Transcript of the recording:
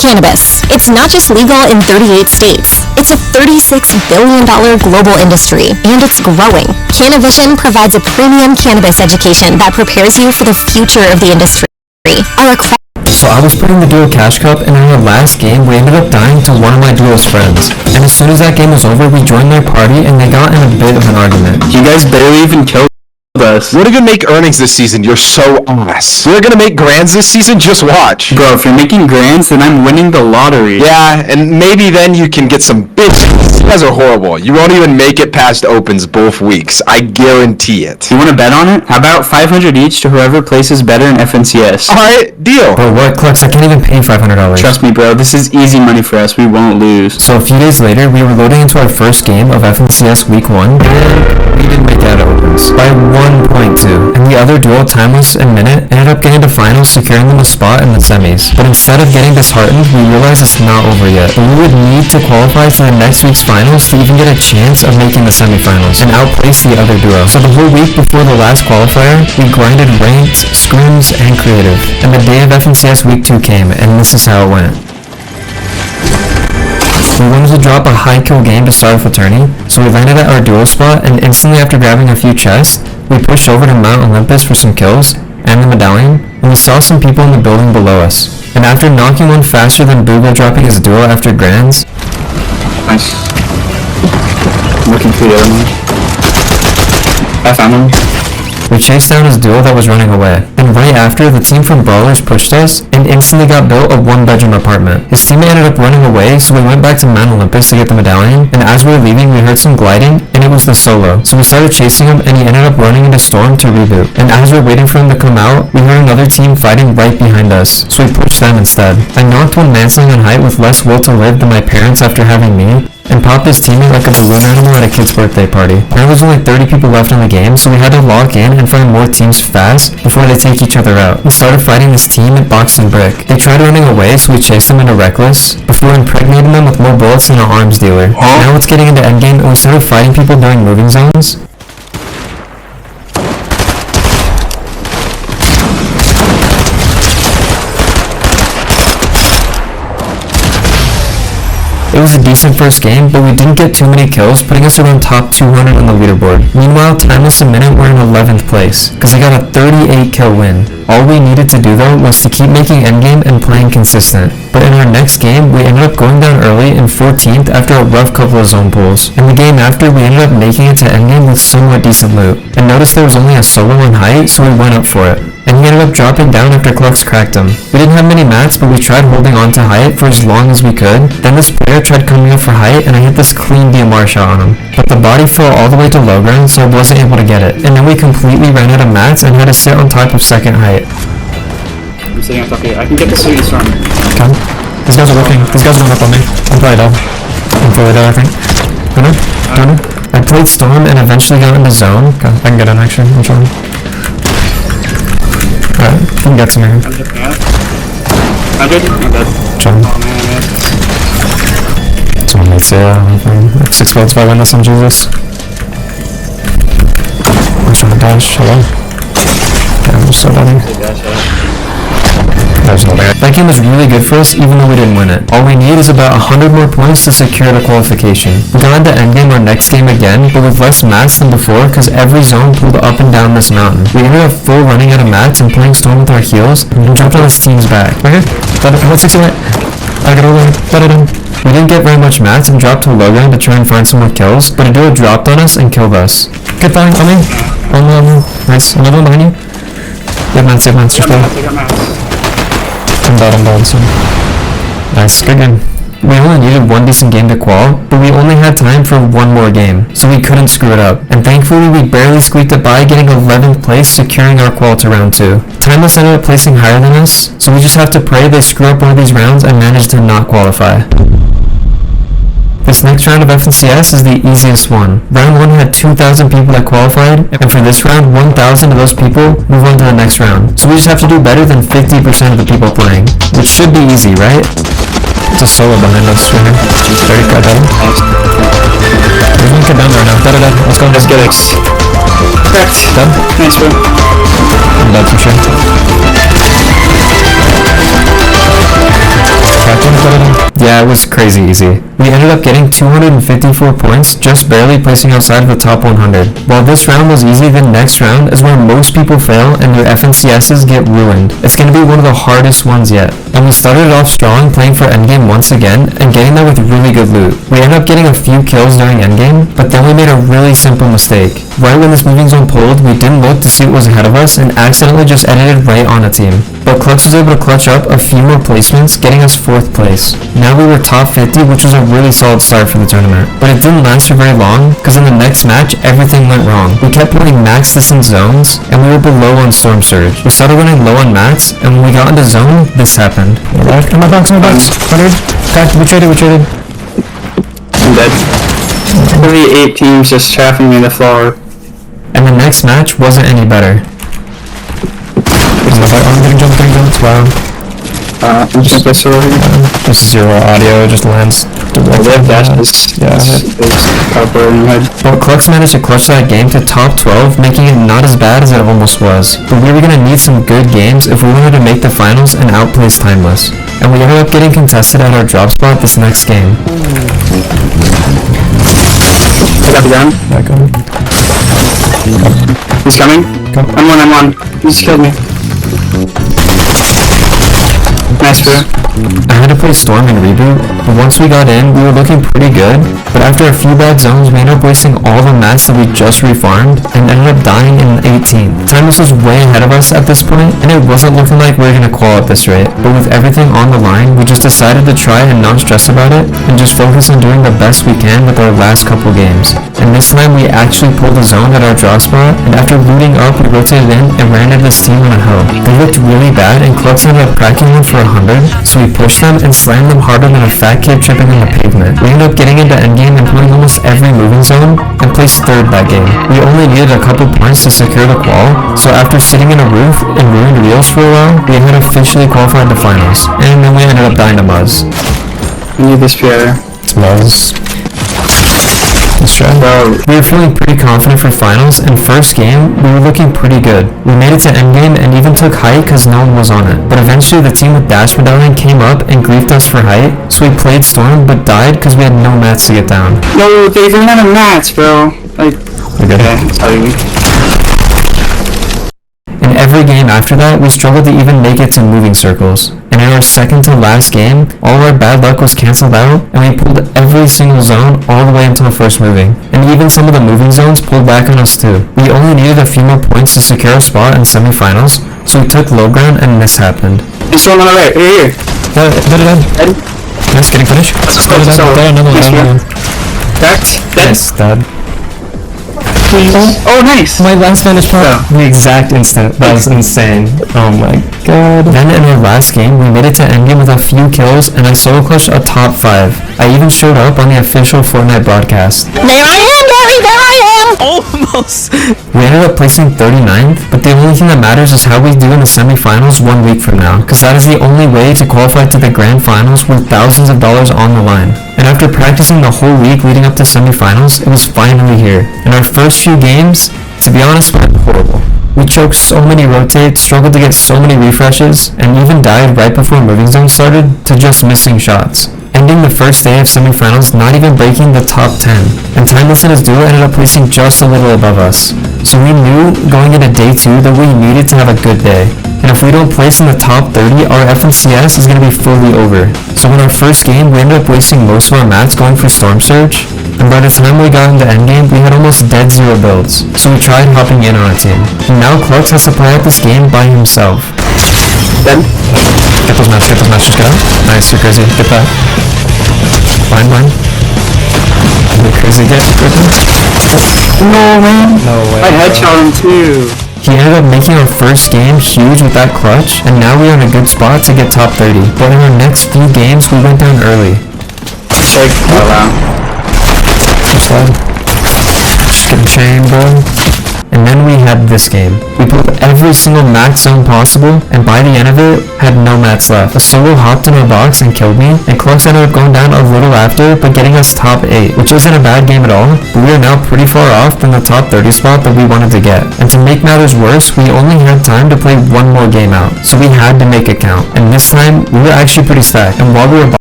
Cannabis. It's not just legal in 38 states. It's a $36 billion global industry, and it's growing. Cannavision provides a premium cannabis education that prepares you for the future of the industry. So I was playing the duo Cash Cup, and in our last game, we ended up dying to one of my duo's friends. And as soon as that game was over, we joined their party, and they got in a bit of an argument. You guys barely even killed us. We're gonna make earnings this season. You're so ass. We're gonna make grands this season. Just watch. Bro, if you're making grands, then I'm winning the lottery. Yeah, and maybe then you can get some bitches. You guys are horrible. You won't even make it past opens both weeks. I guarantee it. You want to bet on it? How about 500 each to whoever places better in FNCS? Alright, deal. Bro, what, Clux? I can't even pay $500. Trust me, bro. This is easy money for us. We won't lose. So a few days later, we were loading into our first game of FNCS Week 1, and we didn't make it out of opens. By 1.2. And the other duo, Timeless and Minute, ended up getting to finals, securing them a spot in the semis. But instead of getting disheartened, we realized it's not over yet. But we would need to qualify for the next week's finals to even get a chance of making the semifinals and outplace the other duo. So the whole week before the last qualifier, we grinded ranked, scrims, and creative. And the day of FNCS Week 2 came, and this is how it went. We wanted to drop a high kill game to start with attorney, so we landed at our duo spot, and instantly after grabbing a few chests, we pushed over to Mount Olympus for some kills, and the medallion, and we saw some people in the building below us. And after knocking one faster than Boogle dropping his duo after grands... Nice. Looking for the other one. I found him. We chased down his duo that was running away, and right after, the team from Brawlers pushed us and instantly got built a one-bedroom apartment. His teammate ended up running away, so we went back to Mount Olympus to get the medallion, and as we were leaving, we heard some gliding, and it was the solo. So we started chasing him, and he ended up running into Storm to reboot. And as we were waiting for him to come out, we heard another team fighting right behind us, so we pushed them instead. I knocked one Mansling on height with less will to live than my parents after having me, and popped his teammate like a balloon animal at a kid's birthday party. There was only 30 people left in the game, so we had to lock in and find more teams fast before they take each other out. We started fighting this team at Box and Brick. They tried running away, so we chased them into Reckless, before impregnating them with more bullets than an arms dealer. Now it's getting into endgame, and we started fighting people during moving zones. It was a decent first game, but we didn't get too many kills, putting us around top 200 on the leaderboard. Meanwhile, Timeless and Minute were in 11th place, because they got a 38 kill win. All we needed to do though was to keep making endgame and playing consistent. But in our next game, we ended up going down early in 14th after a rough couple of zone pulls. In the game after, we ended up making it to endgame with somewhat decent loot. And noticed there was only a solo on height, so we went up for it. And he ended up dropping down after Clux cracked him. We didn't have many mats, but we tried holding on to height for as long as we could. Then this player tried coming up for height, and I hit this clean DMR shot on him. But the body fell all the way to low ground, so I wasn't able to get it. And then we completely ran out of mats and had to sit on top of second height. I'm sitting on top of you. I can get the city storm. Come. These guys are working. These guys are going up on me. I'm probably dead. I'm probably dead, I think. Don't know. I played Storm and eventually got into zone. Okay, I can get in actually. I'm trying. Alright, we can get some here. I'm good. I'm dead. John. Oh man, I missed. Someone needs to, like 6 votes if I win this on Jesus. I'm trying to dash. Hello? Yeah, I'm just so dying. That game was really good for us even though we didn't win it. All we need is about 100 more points to secure the qualification. We got into endgame our next game again, but with less mats than before because every zone pulled up and down this mountain. We ended up full running out of mats and playing Storm with our heals, and we jumped on his team's back. Right here? Got it. I went 60 right. I got over it. Got it in. We didn't get very much mats and dropped to low ground to try and find some more kills, but a duo dropped on us and killed us. Good find on me. On me. Nice. Another one behind you. You have mats, just go. I'm dead, so. Nice, good game. We only needed one decent game to qual, but we only had time for one more game, so we couldn't screw it up. And thankfully, we barely squeaked it by, getting 11th place, securing our qual to round 2. Timeless ended up placing higher than us, so we just have to pray they screw up one of these rounds and manage to not qualify. This next round of FNCS is the easiest one. Round 1 had 2,000 people that qualified, and for this round, 1,000 of those people move on to the next round. So we just have to do better than 50% of the people playing, which should be easy, right? It's a solo behind us right here. Very good, There's one kid down there now. Dead. Let's go. Let's get it. Correct. Dead? Nice, bro. I'm dead for sure. Cracked him. Yeah, it was crazy easy. We ended up getting 254 points, just barely placing outside of the top 100. While this round was easy, the next round is where most people fail and their FNCSs get ruined. It's going to be one of the hardest ones yet. And we started off strong, playing for endgame once again, and getting there with really good loot. We ended up getting a few kills during endgame, but then we made a really simple mistake. Right when this moving zone pulled, we didn't look to see what was ahead of us and accidentally just edited right on a team. But Clutch was able to clutch up a few more placements, getting us 4th place. Now we were top 50, which was a really solid start for the tournament. But it didn't last for very long, because in the next match, everything went wrong. We kept playing max distance zones, and we were below on Storm Surge. We started running low on mats, and when we got into zone, this happened. In my box, 100. Okay, we traded. I'm dead. Literally 8 teams just trapping me on the floor. And the next match wasn't any better. I'm getting jumped. Wow. Just Just zero audio, just lands Their dash is copper in my head. Well, Clux managed to clutch that game to top 12, making it not as bad as it almost was. But we were going to need some good games if we wanted to make the finals and outplace Timeless. And we ended up getting contested at our drop spot this next game. I got the gun. Yeah, go. He's coming. Go. I'm on. He just killed me. Nice, bro. I had to play Storm and Reboot, but once we got in, we were looking pretty good, but after a few bad zones, we ended up wasting all the mats that we just refarmed, and ended up dying in 18. Timeless was way ahead of us at this point, and it wasn't looking like we were going to qual at this rate, but with everything on the line, we just decided to try and not stress about it, and just focus on doing the best we can with our last couple games. And this time, we actually pulled a zone at our draw spot, and after looting up, we rotated in and ran into this team on a hill. They looked really bad, and Clux ended up cracking them for 100, so we pushed them and slammed them harder than a fat kid tripping on the pavement. We ended up getting into endgame and playing almost every moving zone, and placed 3rd that game. We only needed a couple points to secure the qual, so after sitting in a roof and ruined wheels for a while, we had officially qualified to finals, and then we ended up dying to Muzz. I need this PR. It's Muzz. Let's try. Bro, We were feeling pretty confident for finals, and first game, we were looking pretty good. We made it to endgame and even took height because no one was on it. But eventually the team with Dash Medallion came up and griefed us for height, so we played Storm but died because we had no mats to get down. no, they ran out of mats, bro. Like, We're good. okay, sorry. In every game after that, we struggled to even make it to moving circles. And in our second to last game, all our bad luck was cancelled out, and we pulled every single zone all the way until first moving. And even some of the moving zones pulled back on us too. We only needed a few more points to secure a spot in semifinals, so we took low ground and this happened. He's one on the right. Here. Dead. Nice, getting finished. Dead, another one. Cracked. Dead. Nice, dad. Oh, nice. My last vantage point. The exact instant. That was insane. Oh my god. Then in our last game, we made it to endgame with a few kills, and I solo clutched a top 5. I even showed up on the official Fortnite broadcast. There I am, Gary, there I am! Almost. We ended up placing 39th, but the only thing that matters is how we do in the semifinals 1 week from now, because that is the only way to qualify to the grand finals with thousands of dollars on the line. And after practicing the whole week leading up to semifinals, it was finally here. And our first few games, to be honest, were horrible. We choked so many rotates, struggled to get so many refreshes, and even died right before moving zone started to just missing shots. Ending the first day of semifinals not even breaking the top 10. And Timeless and his duo ended up placing just a little above us. So we knew going into day 2 that we needed to have a good day. And if we don't place in the top 30, our FNCS is going to be fully over. So in our first game, we ended up wasting most of our mats going for Storm Surge. And by the time we got into endgame, we had almost dead zero builds. So we tried hopping in on a team. And now Clux has to play out this game by himself. Dead. Get those mats, just get out. Nice, you're crazy. Get that. Blind. You're crazy, get No, man. No way. I headshot him too. He ended up making our first game huge with that clutch, and now we are in a good spot to get top 30. But in our next few games, we went down early. Shake. Oh, wow. Slide. Just getting chained, bro. And then we had this game. We pulled every single max zone possible, and by the end of it, had no mats left. A solo hopped in our box and killed me, and Clux ended up going down a little after, but getting us top 8, which wasn't a bad game at all, but we are now pretty far off from the top 30 spot that we wanted to get. And to make matters worse, we only had time to play one more game out, so we had to make it count. And this time, we were actually pretty stacked, and while we were